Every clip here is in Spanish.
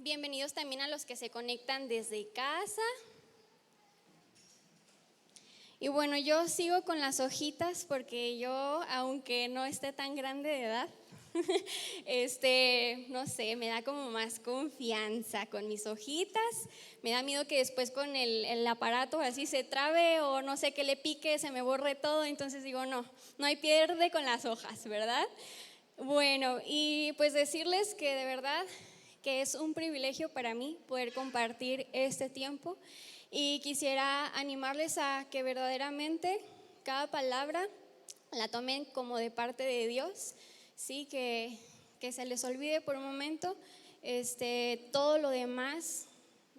Bienvenidos también a los que se conectan desde casa. Y bueno, yo sigo con las hojitas porque yo, aunque no esté tan grande de edad, no sé, me da como más confianza con mis hojitas. Me da miedo que después con el aparato así se trabe o no sé, que le pique, se me borre todo. Entonces digo, no hay pierde con las hojas, ¿verdad? Bueno, y pues decirles que de verdad que es un privilegio para mí poder compartir este tiempo, y quisiera animarles a que verdaderamente cada palabra la tomen como de parte de Dios, ¿sí? Que se les olvide por un momento todo lo demás,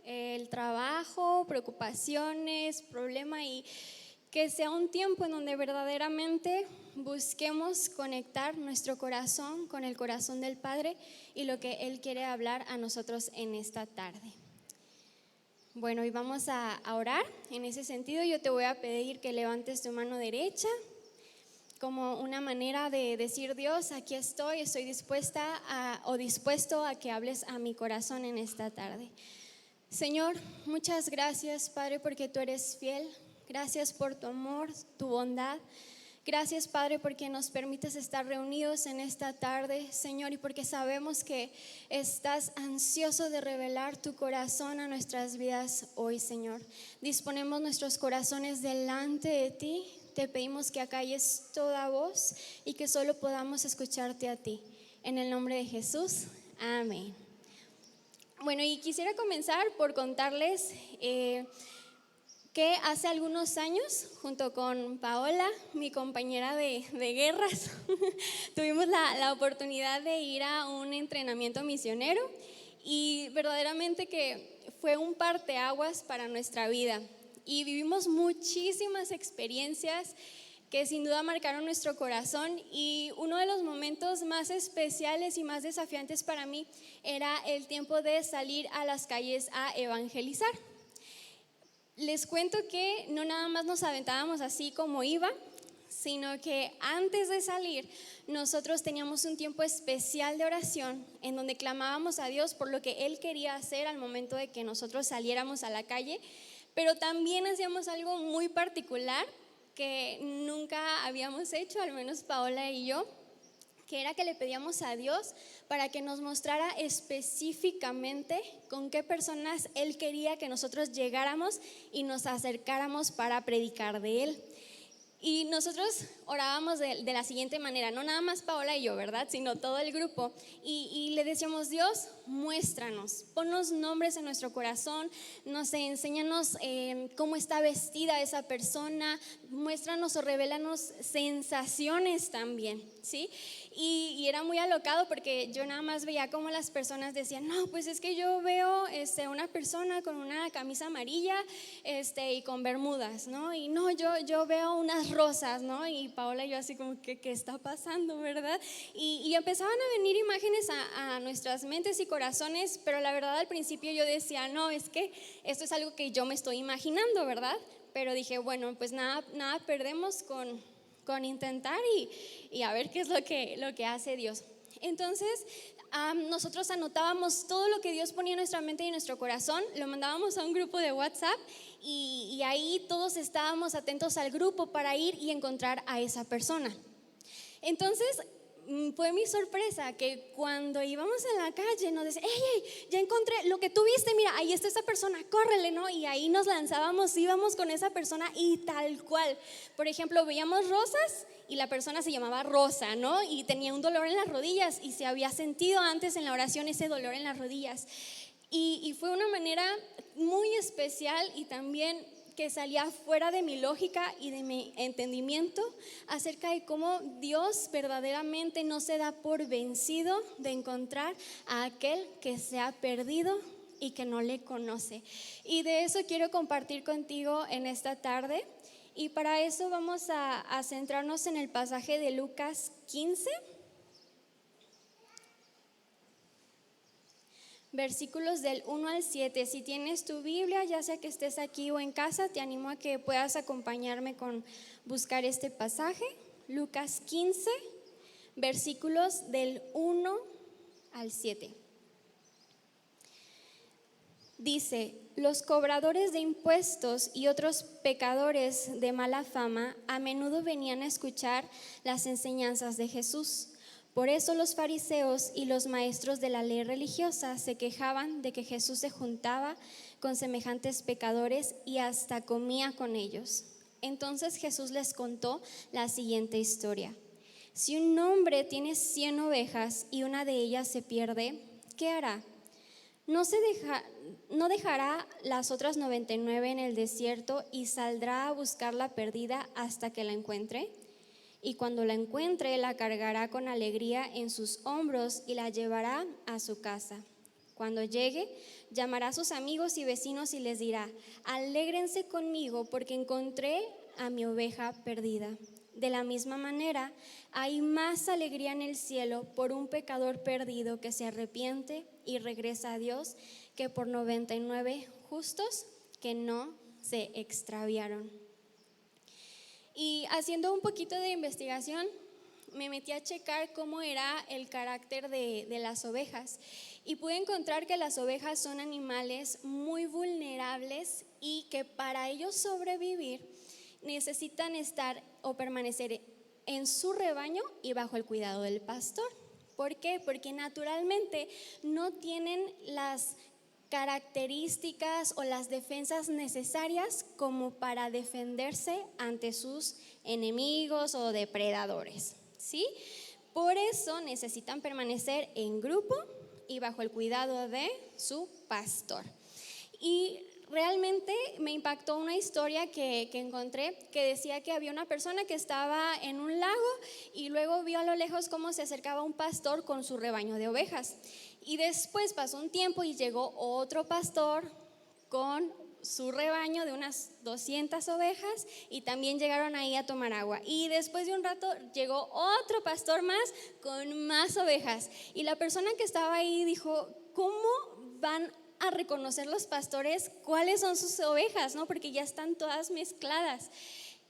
el trabajo, preocupaciones, problema, y que sea un tiempo en donde verdaderamente busquemos conectar nuestro corazón con el corazón del Padre y lo que Él quiere hablar a nosotros en esta tarde. Bueno, y vamos a orar. En ese sentido, yo te voy a pedir que levantes tu mano derecha como una manera de decir: Dios, aquí estoy dispuesta o dispuesto a que hables a mi corazón en esta tarde. Señor, muchas gracias, Padre, porque tú eres fiel. Gracias por tu amor, tu bondad. Gracias, Padre, porque nos permites estar reunidos en esta tarde, Señor, y porque sabemos que estás ansioso de revelar tu corazón a nuestras vidas hoy, Señor. Disponemos nuestros corazones delante de ti. Te pedimos que acalles toda voz y que solo podamos escucharte a ti. En el nombre de Jesús, amén. Bueno, y quisiera comenzar por contarles que hace algunos años, junto con Paola, mi compañera de guerras, tuvimos la oportunidad de ir a un entrenamiento misionero, y verdaderamente que fue un parteaguas para nuestra vida, y vivimos muchísimas experiencias que sin duda marcaron nuestro corazón. Y uno de los momentos más especiales y más desafiantes para mí era el tiempo de salir a las calles a evangelizar. Les cuento que no nada más nos aventábamos así como iba, sino que antes de salir nosotros teníamos un tiempo especial de oración en donde clamábamos a Dios por lo que Él quería hacer al momento de que nosotros saliéramos a la calle. Pero también hacíamos algo muy particular que nunca habíamos hecho, al menos Paola y yo, que era que le pedíamos a Dios para que nos mostrara específicamente con qué personas Él quería que nosotros llegáramos y nos acercáramos para predicar de Él. Y nosotros orábamos de la siguiente manera, no nada más Paola y yo, ¿verdad? Sino todo el grupo. Y le decíamos: Dios, muéstranos, ponnos nombres en nuestro corazón, no sé, enséñanos cómo está vestida esa persona, muéstranos o revélanos sensaciones también, ¿sí? Y era muy alocado porque yo nada más veía cómo las personas decían: no, pues es que yo veo una persona con una camisa amarilla y con bermudas, ¿no? Y no, yo veo unas rosas, ¿no? Y Paola y yo así como que, ¿qué está pasando, verdad? Y empezaban a venir imágenes a nuestras mentes y corazones, pero la verdad al principio yo decía: no, es que esto es algo que yo me estoy imaginando, ¿verdad? Pero dije, bueno, pues nada perdemos con intentar y a ver qué es lo que hace Dios. Entonces nosotros anotábamos todo lo que Dios ponía en nuestra mente y en nuestro corazón, lo mandábamos a un grupo de WhatsApp, y ahí todos estábamos atentos al grupo para ir y encontrar a esa persona. Entonces fue mi sorpresa que cuando íbamos en la calle nos decían: hey, ya encontré lo que tú viste, mira, ahí está esa persona, córrele, ¿no? Y ahí nos lanzábamos, íbamos con esa persona y tal cual. Por ejemplo, veíamos rosas y la persona se llamaba Rosa, ¿no? Y tenía un dolor en las rodillas y se había sentido antes en la oración ese dolor en las rodillas. Y fue una manera muy especial y también que salía fuera de mi lógica y de mi entendimiento acerca de cómo Dios verdaderamente no se da por vencido de encontrar a aquel que se ha perdido y que no le conoce. Y de eso quiero compartir contigo en esta tarde, y para eso vamos a centrarnos en el pasaje de Lucas 15, versículos del 1 al 7. Si tienes tu Biblia, ya sea que estés aquí o en casa, te animo a que puedas acompañarme con buscar este pasaje. Lucas 15, versículos del 1 al 7. Dice: los cobradores de impuestos y otros pecadores de mala fama a menudo venían a escuchar las enseñanzas de Jesús. Por eso los fariseos y los maestros de la ley religiosa se quejaban de que Jesús se juntaba con semejantes pecadores y hasta comía con ellos. Entonces Jesús les contó la siguiente historia. Si un hombre tiene 100 ovejas y una de ellas se pierde, ¿qué hará? ¿No dejará las otras 99 en el desierto y saldrá a buscar la perdida hasta que la encuentre? Y cuando la encuentre, la cargará con alegría en sus hombros y la llevará a su casa. Cuando llegue, llamará a sus amigos y vecinos y les dirá: alégrense conmigo porque encontré a mi oveja perdida. De la misma manera, hay más alegría en el cielo por un pecador perdido que se arrepiente y regresa a Dios que por 99 justos que no se extraviaron. Y haciendo un poquito de investigación, me metí a checar cómo era el carácter de las ovejas y pude encontrar que las ovejas son animales muy vulnerables y que para ellos sobrevivir necesitan estar o permanecer en su rebaño y bajo el cuidado del pastor. ¿Por qué? Porque naturalmente no tienen las características o las defensas necesarias como para defenderse ante sus enemigos o depredadores, ¿sí? Por eso necesitan permanecer en grupo y bajo el cuidado de su pastor. Y realmente me impactó una historia que encontré que decía que había una persona que estaba en un lago y luego vio a lo lejos cómo se acercaba un pastor con su rebaño de ovejas. Y después pasó un tiempo y llegó otro pastor con su rebaño de unas 200 ovejas y también llegaron ahí a tomar agua. Y después de un rato llegó otro pastor más con más ovejas. Y la persona que estaba ahí dijo: ¿cómo van a reconocer los pastores cuáles son sus ovejas, ¿no? Porque ya están todas mezcladas.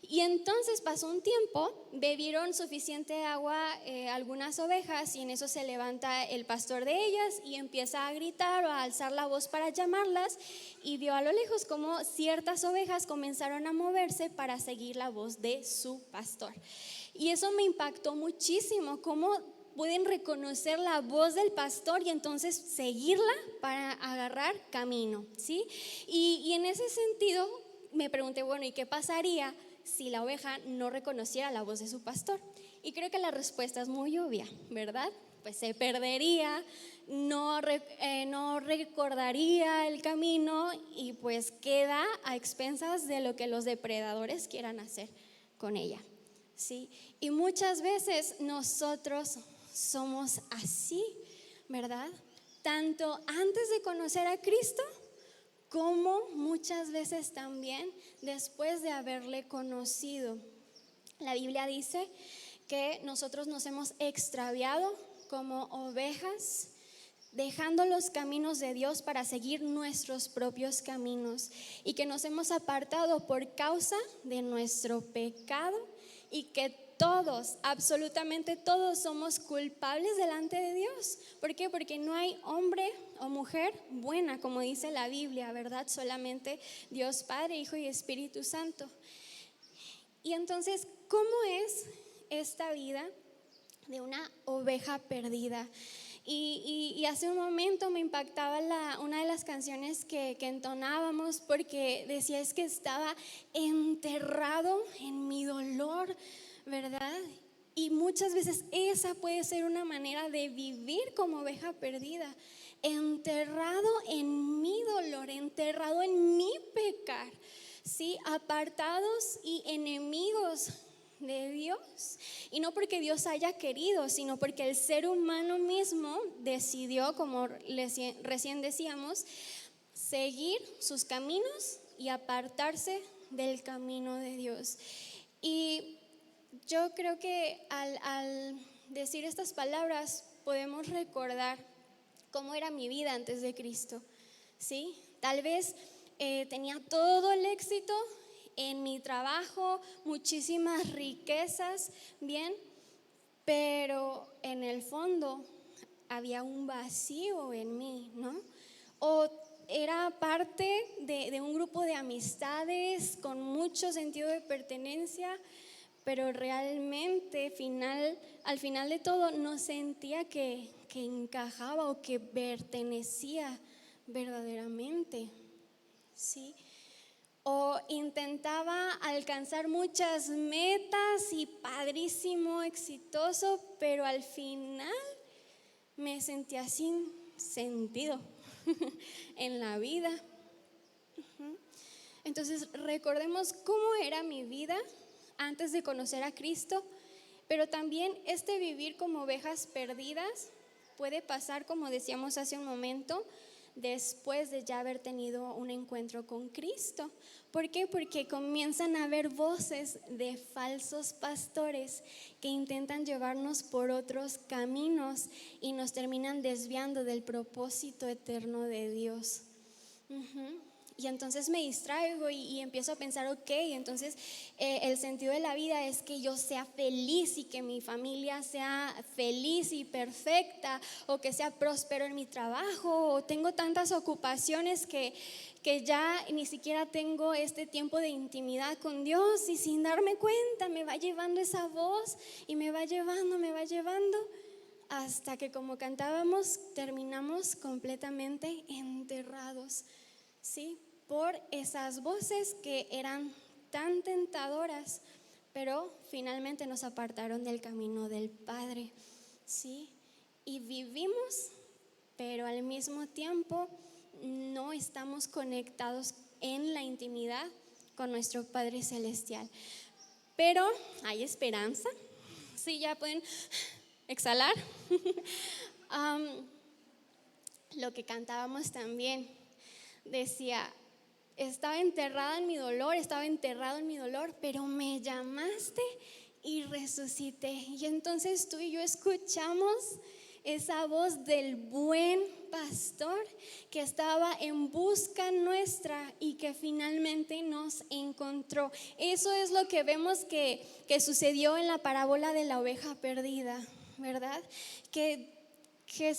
Y entonces pasó un tiempo, bebieron suficiente agua algunas ovejas y en eso se levanta el pastor de ellas y empieza a gritar o a alzar la voz para llamarlas y vio a lo lejos como ciertas ovejas comenzaron a moverse para seguir la voz de su pastor. Y eso me impactó muchísimo, cómo pueden reconocer la voz del pastor y entonces seguirla para agarrar camino, ¿sí? Y en ese sentido me pregunté, bueno, ¿y qué pasaría si la oveja no reconociera la voz de su pastor? Y creo que la respuesta es muy obvia, ¿verdad? Pues se perdería, no recordaría el camino y pues queda a expensas de lo que los depredadores quieran hacer con ella, ¿sí? Y muchas veces nosotros somos así, ¿verdad? Tanto antes de conocer a Cristo como muchas veces también después de haberle conocido. La Biblia dice que nosotros nos hemos extraviado como ovejas, dejando los caminos de Dios para seguir nuestros propios caminos y que nos hemos apartado por causa de nuestro pecado y que todos, absolutamente todos somos culpables delante de Dios. ¿Por qué? Porque no hay hombre o mujer buena, como dice la Biblia, ¿verdad? Solamente Dios Padre, Hijo y Espíritu Santo. Y entonces, ¿cómo es esta vida de una oveja perdida? Y hace un momento me impactaba una de las canciones que entonábamos porque decía: es que estaba enterrado en mi dolor, ¿verdad? Y muchas veces esa puede ser una manera de vivir como oveja perdida, enterrado en mi dolor, enterrado en mi pecar, ¿sí? Apartados y enemigos de Dios, y no porque Dios haya querido, sino porque el ser humano mismo decidió, como recién decíamos, seguir sus caminos y apartarse del camino de Dios. Y yo creo que al decir estas palabras podemos recordar cómo era mi vida antes de Cristo, ¿sí? Tal vez tenía todo el éxito en mi trabajo, muchísimas riquezas, bien, pero en el fondo había un vacío en mí, ¿no? O era parte de un grupo de amistades con mucho sentido de pertenencia, pero realmente al final de todo no sentía que encajaba o que pertenecía verdaderamente, ¿sí? O intentaba alcanzar muchas metas y padrísimo, exitoso, pero al final me sentía sin sentido en la vida. Entonces recordemos cómo era mi vida antes de conocer a Cristo, pero también este vivir como ovejas perdidas puede pasar, como decíamos hace un momento, después de ya haber tenido un encuentro con Cristo. ¿Por qué? Porque comienzan a haber voces de falsos pastores que intentan llevarnos por otros caminos y nos terminan desviando del propósito eterno de Dios. Y entonces me distraigo y empiezo a pensar, ok, entonces el sentido de la vida es que yo sea feliz y que mi familia sea feliz y perfecta, o que sea próspero en mi trabajo, o tengo tantas ocupaciones que ya ni siquiera tengo este tiempo de intimidad con Dios, y sin darme cuenta me va llevando esa voz y me va llevando hasta que, como cantábamos, terminamos completamente enterrados, ¿sí? Por esas voces que eran tan tentadoras, pero finalmente nos apartaron del camino del Padre, ¿sí? Y vivimos, pero al mismo tiempo no estamos conectados en la intimidad con nuestro Padre Celestial. Pero hay esperanza, ¿sí? Ya pueden exhalar. Lo que cantábamos también decía: estaba enterrado en mi dolor, pero me llamaste y resucité. Y entonces tú y yo escuchamos esa voz del buen pastor que estaba en busca nuestra y que finalmente nos encontró. Eso es lo que vemos que sucedió en la parábola de la oveja perdida, ¿verdad? Que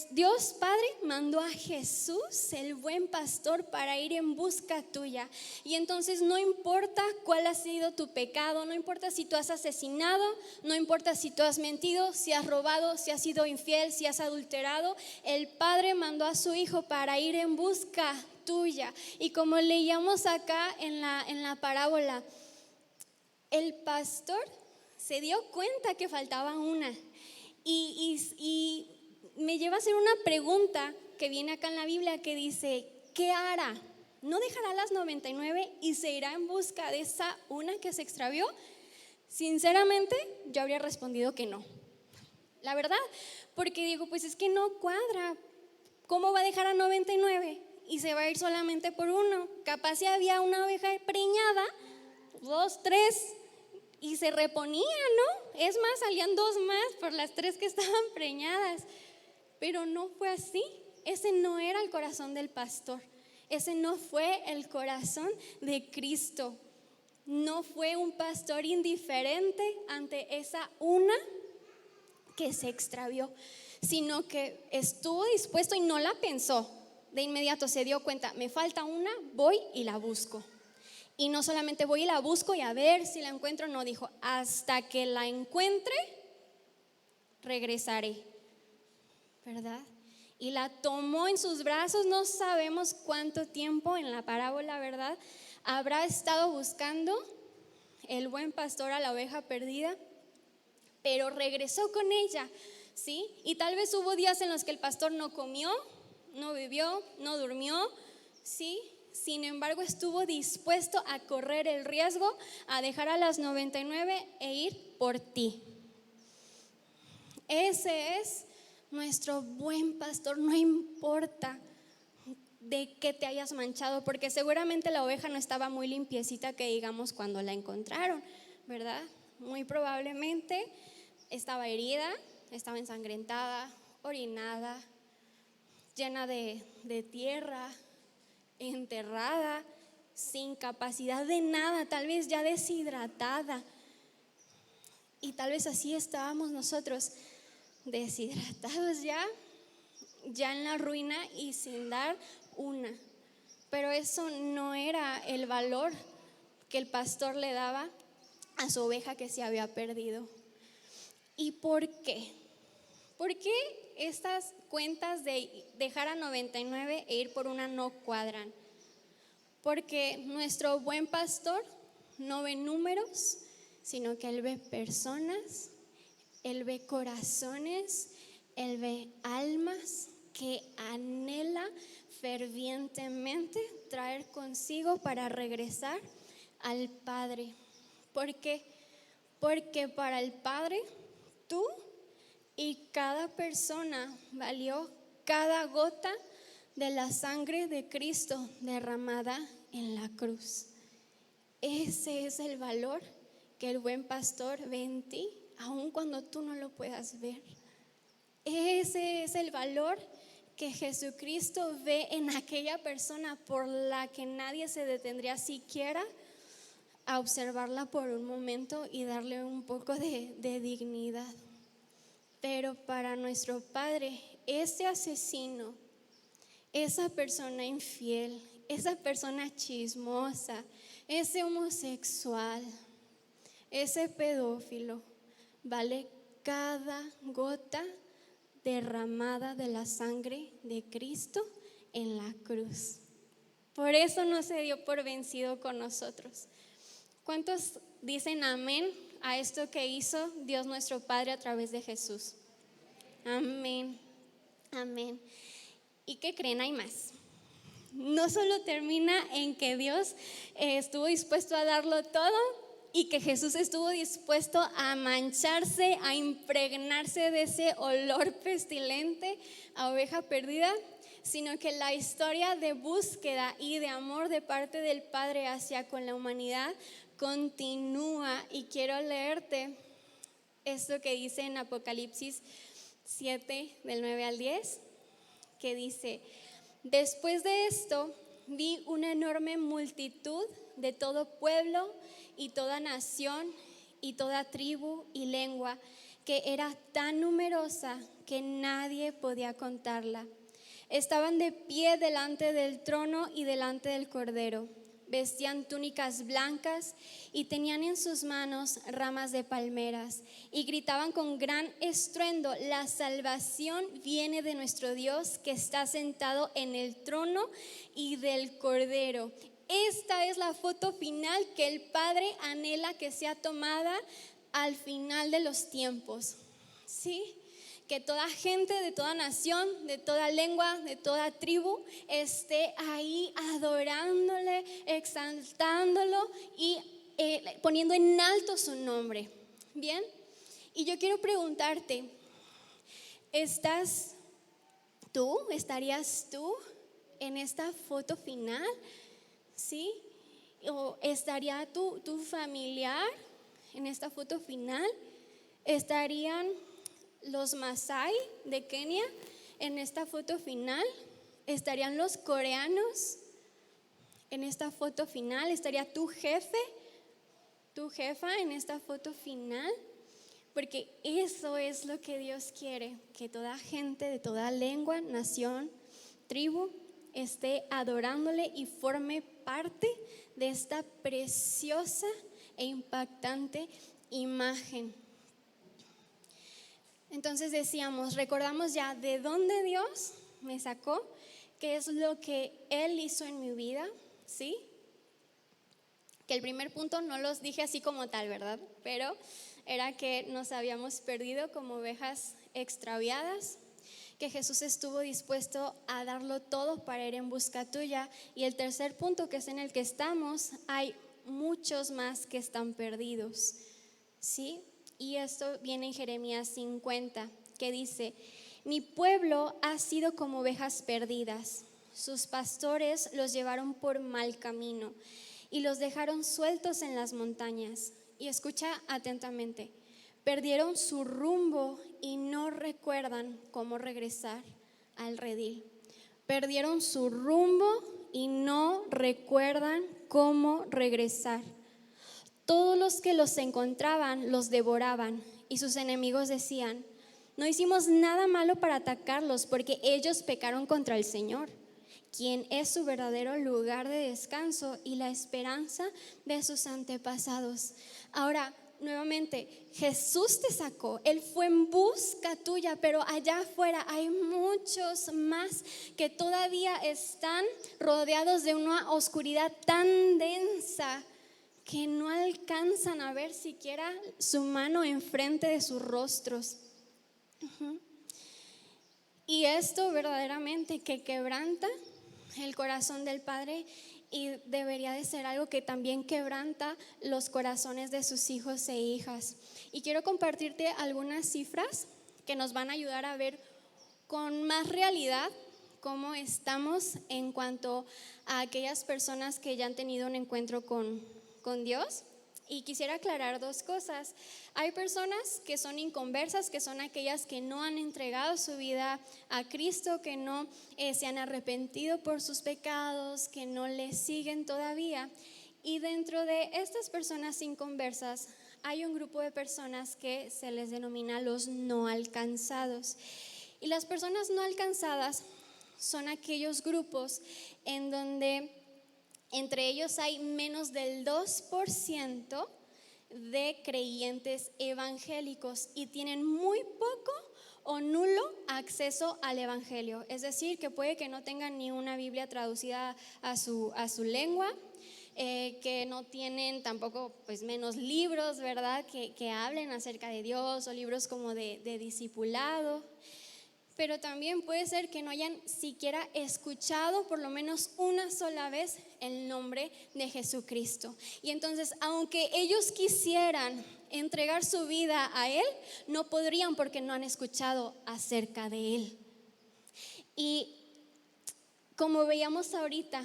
Dios Padre mandó a Jesús, el buen pastor, para ir en busca tuya. Y entonces no importa cuál ha sido tu pecado, no importa si tú has asesinado, no importa si tú has mentido, si has robado, si has sido infiel, si has adulterado, el Padre mandó a su Hijo para ir en busca tuya. Y como leíamos acá en la parábola, el pastor se dio cuenta que faltaba una y me lleva a hacer una pregunta que viene acá en la Biblia, que dice: ¿qué hará? ¿No dejará las 99 y se irá en busca de esa una que se extravió? Sinceramente, yo habría respondido que no, la verdad, porque digo, pues es que no cuadra. ¿Cómo va a dejar a 99 y se va a ir solamente por uno? Capaz si había una oveja preñada, 2, 3, y se reponía, ¿no? Es más, salían 2 más por las 3 que estaban preñadas. Pero no fue así. Ese no era el corazón del pastor. Ese no fue el corazón de Cristo. No fue un pastor indiferente ante esa una que se extravió, sino que estuvo dispuesto y no la pensó. De inmediato se dio cuenta: me falta una, voy y la busco. Y no solamente voy y la busco y a ver si la encuentro, no, dijo: hasta que la encuentre, regresaré, ¿verdad? Y la tomó en sus brazos. No sabemos cuánto tiempo en la parábola, ¿verdad?, habrá estado buscando el buen pastor a la oveja perdida, pero regresó con ella, ¿sí? Y tal vez hubo días en los que el pastor no comió, no bebió, no durmió, ¿sí? Sin embargo, estuvo dispuesto a correr el riesgo, a dejar a las 99 e ir por ti. Ese es nuestro buen pastor. No importa de qué te hayas manchado, porque seguramente la oveja no estaba muy limpiecita, que digamos, cuando la encontraron, ¿verdad? Muy probablemente estaba herida, estaba ensangrentada, orinada, llena de tierra, enterrada, sin capacidad de nada, tal vez ya deshidratada. Y tal vez así estábamos nosotros, deshidratados ya en la ruina y sin dar una. Pero eso no era el valor que el pastor le daba a su oveja que se había perdido. ¿Y por qué? ¿Por qué estas cuentas de dejar a 99 e ir por una no cuadran? Porque nuestro buen pastor no ve números, sino que Él ve personas, Él ve corazones, Él ve almas que anhela fervientemente traer consigo para regresar al Padre. ¿Por qué? Porque para el Padre, tú y cada persona valió cada gota de la sangre de Cristo derramada en la cruz. Ese es el valor que el buen pastor ve en ti, aun cuando tú no lo puedas ver. Ese es el valor que Jesucristo ve en aquella persona por la que nadie se detendría siquiera a observarla por un momento y darle un poco de dignidad. Pero para nuestro Padre, ese asesino, esa persona infiel, esa persona chismosa, ese homosexual, ese pedófilo, vale cada gota derramada de la sangre de Cristo en la cruz. Por eso no se dio por vencido con nosotros. ¿Cuántos dicen amén a esto que hizo Dios nuestro Padre a través de Jesús? Amén, amén. ¿Y qué creen? Hay más. No solo termina en que Dios estuvo dispuesto a darlo todo y que Jesús estuvo dispuesto a mancharse, a impregnarse de ese olor pestilente a oveja perdida, sino que la historia de búsqueda y de amor de parte del Padre hacia con la humanidad continúa. Y quiero leerte esto que dice en Apocalipsis 7 del 9 al 10, que dice: después de esto vi una enorme multitud de todo pueblo y toda nación y toda tribu y lengua, que era tan numerosa que nadie podía contarla. Estaban de pie delante del trono y delante del Cordero. Vestían túnicas blancas y tenían en sus manos ramas de palmeras, y gritaban con gran estruendo: la salvación viene de nuestro Dios, que está sentado en el trono, y del Cordero. Esta es la foto final que el Padre anhela que sea tomada al final de los tiempos. ¿Sí? Que toda gente de toda nación, de toda lengua, de toda tribu esté ahí adorándole, exaltándolo y poniendo en alto su nombre. Bien, y yo quiero preguntarte, ¿estarías tú en esta foto final? ¿Sí? ¿O estaría tu familiar en esta foto final? ¿Estarían los Masái de Kenia en esta foto final? ¿Estarían los coreanos en esta foto final? ¿Estaría tu jefe, tu jefa en esta foto final? Porque eso es lo que Dios quiere, que toda gente de toda lengua, nación, tribu esté adorándole y forme parte de esta preciosa e impactante imagen. Entonces decíamos, recordamos ya de dónde Dios me sacó, qué es lo que Él hizo en mi vida, ¿sí? Que el primer punto no los dije así como tal, ¿verdad? Pero era que nos habíamos perdido como ovejas extraviadas, que Jesús estuvo dispuesto a darlo todo para ir en busca tuya. Y el tercer punto, que es en el que estamos, hay muchos más que están perdidos, ¿sí? Y esto viene en Jeremías 50, que dice: mi pueblo ha sido como ovejas perdidas, sus pastores los llevaron por mal camino y los dejaron sueltos en las montañas. Y escucha atentamente: perdieron su rumbo y no recuerdan cómo regresar al redil. Perdieron su rumbo y no recuerdan cómo regresar. Todos los que los encontraban los devoraban, y sus enemigos decían: no hicimos nada malo para atacarlos, porque ellos pecaron contra el Señor. quien es su verdadero lugar de descanso y la esperanza de sus antepasados. Ahora, nuevamente, Jesús te sacó, Él fue en busca tuya, pero allá afuera hay muchos más que todavía están rodeados de una oscuridad tan densa que no alcanzan a ver siquiera su mano enfrente de sus rostros. Y esto verdaderamente que quebranta el corazón del Padre, y debería de ser algo que también quebranta los corazones de sus hijos e hijas. Y quiero compartirte algunas cifras que nos van a ayudar a ver con más realidad cómo estamos en cuanto a aquellas personas que ya han tenido un encuentro con Dios. Y quisiera aclarar dos cosas. Hay personas que son inconversas, que son aquellas que no han entregado su vida a Cristo, que no se han arrepentido por sus pecados, que no le siguen todavía. Y dentro de estas personas inconversas hay un grupo de personas que se les denomina los no alcanzados. Y las personas no alcanzadas son aquellos grupos en donde entre ellos hay menos del 2% de creyentes evangélicos y tienen muy poco o nulo acceso al evangelio. Es decir, que puede que no tengan ni una Biblia traducida a su lengua, que no tienen tampoco pues menos libros, ¿verdad? Que hablen acerca de Dios, o libros como de discipulado. Pero también puede ser que no hayan siquiera escuchado por lo menos una sola vez el nombre de Jesucristo. Y entonces, aunque ellos quisieran entregar su vida a Él, no podrían porque no han escuchado acerca de Él. Y como veíamos ahorita,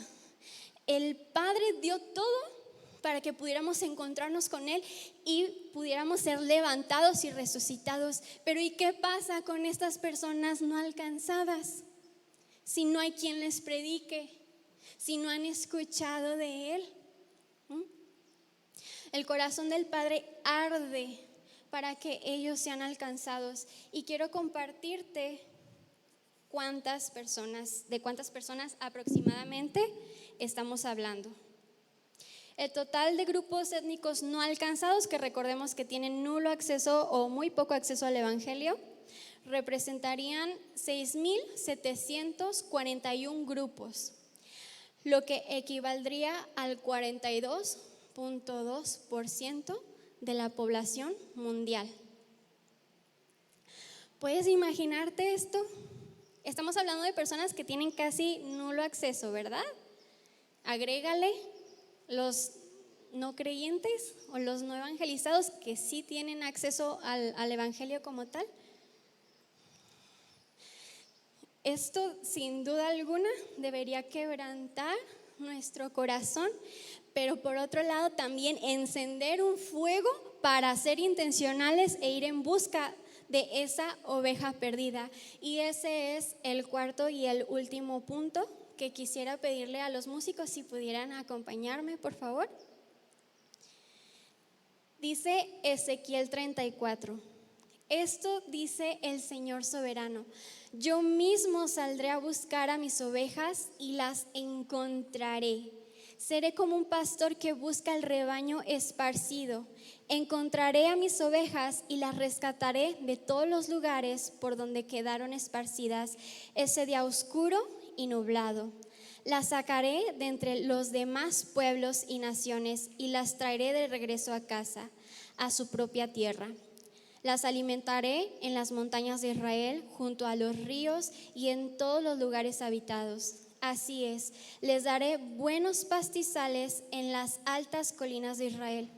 el Padre dio todo para que pudiéramos encontrarnos con Él y pudiéramos ser levantados y resucitados. Pero ¿y qué pasa con estas personas no alcanzadas? Si no hay quien les predique, si no han escuchado de Él. El corazón del Padre arde para que ellos sean alcanzados. Y quiero compartirte de cuántas personas aproximadamente estamos hablando. El total de grupos étnicos no alcanzados, que recordemos que tienen nulo acceso o muy poco acceso al evangelio, representarían 6,741 grupos, lo que equivaldría al 42.2% de la población mundial. ¿Puedes imaginarte esto? Estamos hablando de personas que tienen casi nulo acceso, ¿verdad? Agrégale los no creyentes o los no evangelizados que sí tienen acceso al evangelio como tal. Esto sin duda alguna debería quebrantar nuestro corazón, pero por otro lado también encender un fuego para ser intencionales e ir en busca de esa oveja perdida. Y ese es el cuarto y el último punto que quisiera pedirle a los músicos si pudieran acompañarme, por favor. Dice Ezequiel 34: esto dice el Señor soberano: yo mismo saldré a buscar a mis ovejas y las encontraré. Seré como un pastor que busca el rebaño esparcido. Encontraré a mis ovejas y las rescataré de todos los lugares por donde quedaron esparcidas ese día oscuro y nublado. Las sacaré de entre los demás pueblos y naciones y las traeré de regreso a casa, a su propia tierra. Las alimentaré en las montañas de Israel, junto a los ríos y en todos los lugares habitados. Así es, les daré buenos pastizales en las altas colinas de Israel.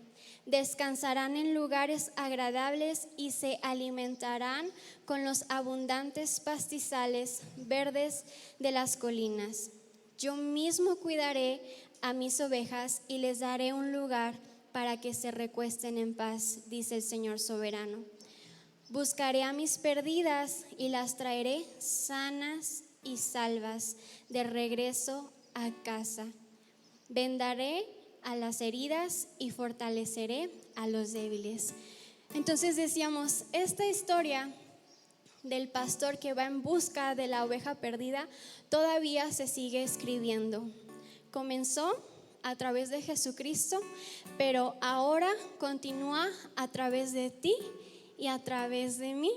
Descansarán en lugares agradables y se alimentarán con los abundantes pastizales verdes de las colinas. Yo mismo cuidaré a mis ovejas y les daré un lugar para que se recuesten en paz, dice el Señor soberano. Buscaré a mis perdidas y las traeré sanas y salvas de regreso a casa. Vendaré a las heridas y fortaleceré a los débiles. Entonces decíamos, esta historia del pastor que va en busca de la oveja perdida todavía se sigue escribiendo. Comenzó a través de Jesucristo, pero ahora continúa a través de ti y a través de mí.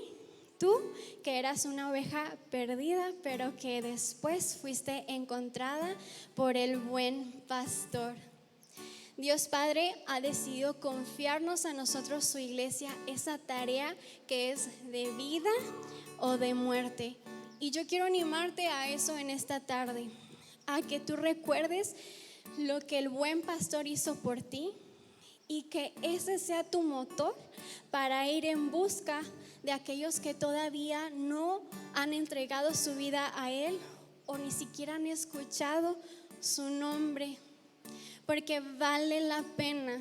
Tú que eras una oveja perdida, pero que después fuiste encontrada por el buen pastor. Dios Padre ha decidido confiarnos a nosotros, su iglesia, esa tarea que es de vida o de muerte. Y yo quiero animarte a eso en esta tarde, a que tú recuerdes lo que el buen pastor hizo por ti y que ese sea tu motor para ir en busca de aquellos que todavía no han entregado su vida a Él o ni siquiera han escuchado su nombre, porque vale la pena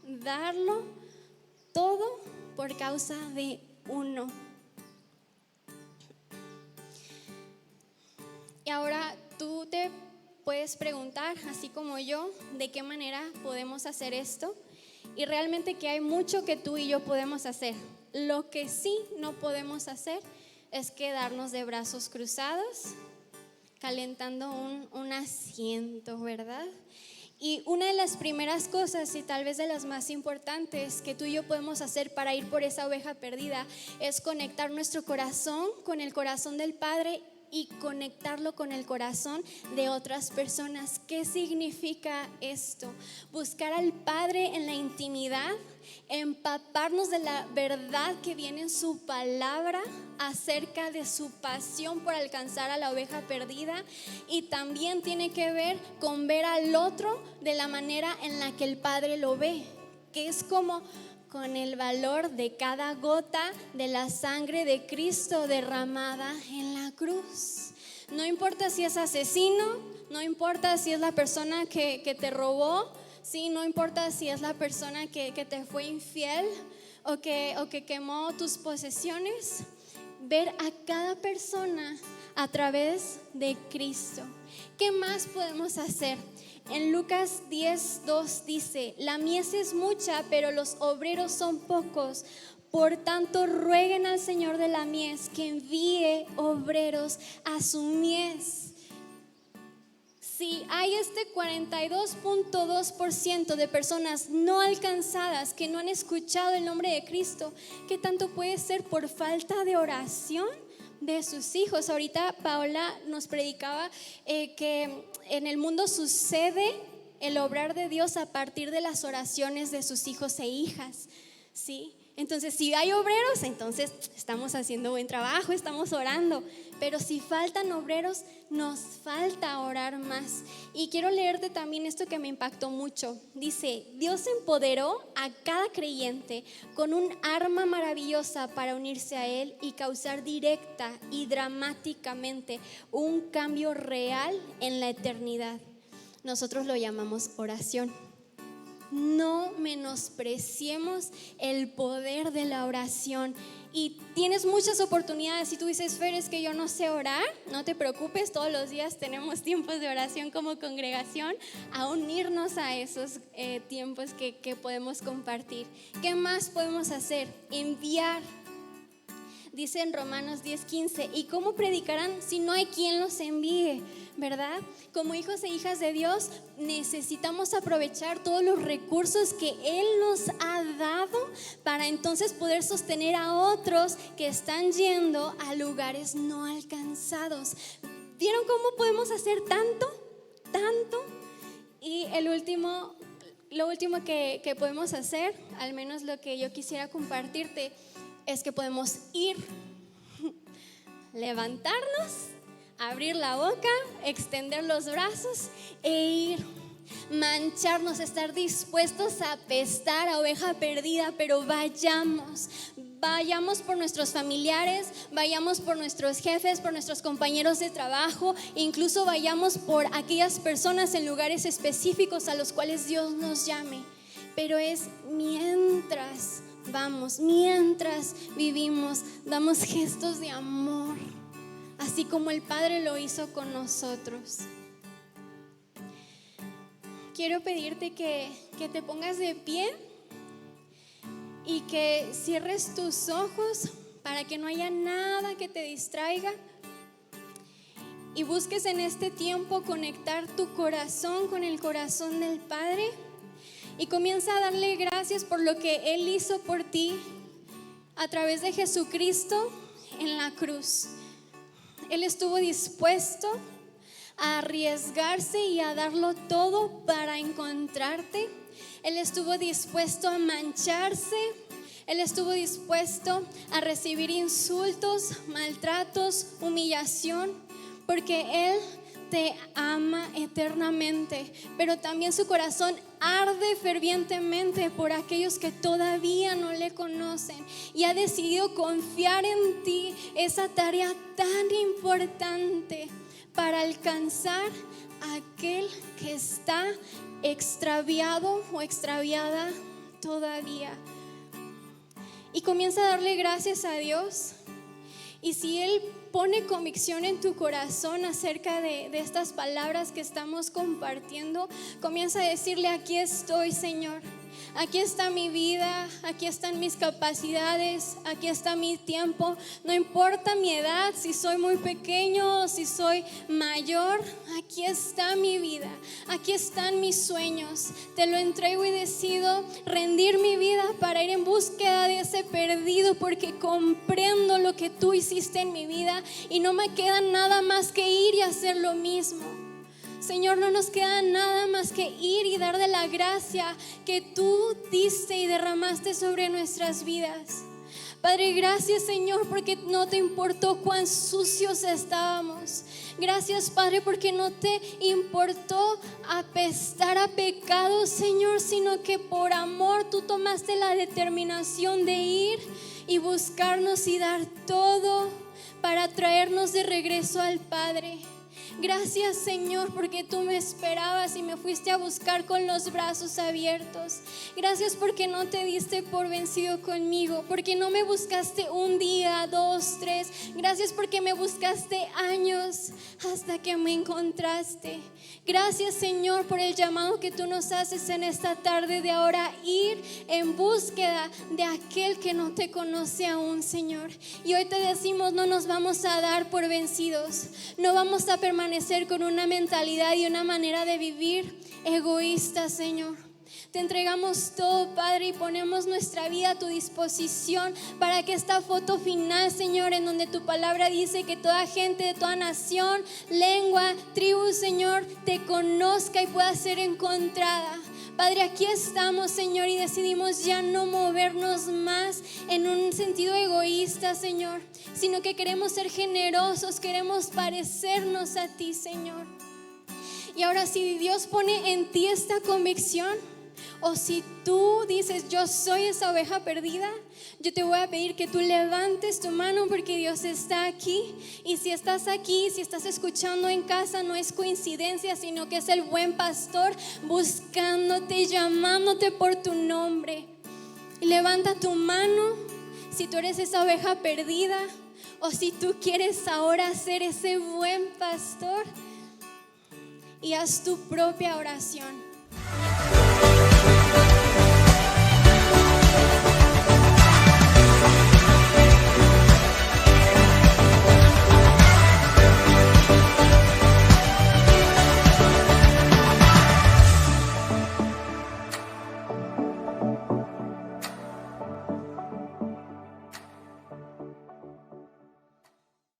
darlo todo por causa de uno. Y ahora tú te puedes preguntar, así como yo, de qué manera podemos hacer esto. Y realmente que hay mucho que tú y yo podemos hacer. Lo que sí no podemos hacer es quedarnos de brazos cruzados, calentando un asiento, ¿verdad? Y una de las primeras cosas, y tal vez de las más importantes que tú y yo podemos hacer para ir por esa oveja perdida, es conectar nuestro corazón con el corazón del Padre y conectarlo con el corazón de otras personas. ¿Qué significa esto? Buscar al Padre en la intimidad, empaparnos de la verdad que viene en su palabra acerca de su pasión por alcanzar a la oveja perdida, y también tiene que ver con ver al otro de la manera en la que el Padre lo ve, que es como con el valor de cada gota de la sangre de Cristo derramada en la cruz. No importa si es asesino, no importa si es la persona que te robó, ¿sí? No importa si es la persona que te fue infiel o que quemó tus posesiones. Ver a cada persona a través de Cristo. ¿Qué más podemos hacer? En Lucas 10:2 dice: la mies es mucha, pero los obreros son pocos. Por tanto, rueguen al Señor de la mies que envíe obreros a su mies. Si hay este 42.2% de personas no alcanzadas que no han escuchado el nombre de Cristo, ¿qué tanto puede ser por falta de oración de sus hijos? Ahorita Paola nos predicaba que en el mundo sucede el obrar de Dios a partir de las oraciones de sus hijos e hijas, ¿sí? Entonces, si hay obreros, entonces estamos haciendo buen trabajo, estamos orando. Pero si faltan obreros, nos falta orar más. Y quiero leerte también esto que me impactó mucho. Dice: Dios empoderó a cada creyente con un arma maravillosa para unirse a Él y causar directa y dramáticamente un cambio real en la eternidad. Nosotros lo llamamos oración. No menospreciemos el poder de la oración. Y tienes muchas oportunidades. Si tú dices: Fer, es que yo no sé orar, no te preocupes, todos los días tenemos tiempos de oración como congregación, a unirnos a esos tiempos que podemos compartir. ¿Qué más podemos hacer? Enviar. Dice en Romanos 10:15: ¿y cómo predicarán si no hay quien los envíe? ¿Verdad? Como hijos e hijas de Dios necesitamos aprovechar todos los recursos que Él nos ha dado para entonces poder sostener a otros que están yendo a lugares no alcanzados. ¿Vieron cómo podemos hacer tanto? Y lo último que podemos hacer, al menos lo que yo quisiera compartirte, es que podemos ir, levantarnos, abrir la boca, extender los brazos e ir, mancharnos, estar dispuestos a apestar a oveja perdida, pero vayamos por nuestros familiares, vayamos por nuestros jefes, por nuestros compañeros de trabajo, incluso vayamos por aquellas personas en lugares específicos a los cuales Dios nos llame. Pero es mientras vamos, mientras vivimos, damos gestos de amor, así como el Padre lo hizo con nosotros. Quiero pedirte que te pongas de pie y que cierres tus ojos para que no haya nada que te distraiga y busques en este tiempo conectar tu corazón con el corazón del Padre y comienza a darle gracias por lo que Él hizo por ti a través de Jesucristo en la cruz. Él estuvo dispuesto a arriesgarse y a darlo todo para encontrarte. Él estuvo dispuesto a mancharse. Él estuvo dispuesto a recibir insultos, maltratos, humillación, porque Él te ama eternamente, pero también su corazón arde fervientemente por aquellos que todavía no le conocen y ha decidido confiar en ti esa tarea tan importante para alcanzar a aquel que está extraviado o extraviada todavía. Y comienza a darle gracias a Dios. Y si Él pone convicción en tu corazón acerca de estas palabras que estamos compartiendo, comienza a decirle: aquí estoy, Señor. Aquí está mi vida, aquí están mis capacidades, aquí está mi tiempo. No importa mi edad, si soy muy pequeño o si soy mayor, aquí está mi vida, aquí están mis sueños. Te lo entrego y decido rendir mi vida para ir en búsqueda de ese perdido, porque comprendo lo que tú hiciste en mi vida y no me queda nada más que ir y hacer lo mismo. Señor, no nos queda nada más que ir y dar de la gracia que tú diste y derramaste sobre nuestras vidas. Padre, gracias, Señor, porque no te importó cuán sucios estábamos. Gracias, Padre, porque no te importó apestar a pecado, Señor, sino que por amor tú tomaste la determinación de ir y buscarnos y dar todo para traernos de regreso al Padre. Gracias, Señor, porque tú me esperabas y me fuiste a buscar con los brazos abiertos. Gracias porque no te diste por vencido conmigo, porque no me buscaste un día, 2, 3. Gracias porque me buscaste años hasta que me encontraste. Gracias, Señor, por el llamado que tú nos haces en esta tarde de ahora ir en búsqueda de aquel que no te conoce aún, Señor. Y hoy te decimos: no nos vamos a dar por vencidos, no vamos a permanecer con una mentalidad y una manera de vivir egoísta, Señor. Te entregamos todo, Padre, y ponemos nuestra vida a tu disposición para que esta foto final, Señor, en donde tu palabra dice que toda gente de toda nación, lengua, tribu, Señor, te conozca y pueda ser encontrada. Padre, aquí estamos, Señor, y decidimos ya no movernos más en un sentido egoísta, Señor, sino que queremos ser generosos, queremos parecernos a ti, Señor. Y ahora, si Dios pone en ti esta convicción, o si tú dices: yo soy esa oveja perdida, yo te voy a pedir que tú levantes tu mano, porque Dios está aquí. Y si estás aquí, si estás escuchando en casa, no es coincidencia, sino que es el buen pastor buscándote, llamándote por tu nombre. Y levanta tu mano si tú eres esa oveja perdida, o si tú quieres ahora ser ese buen pastor, y haz tu propia oración.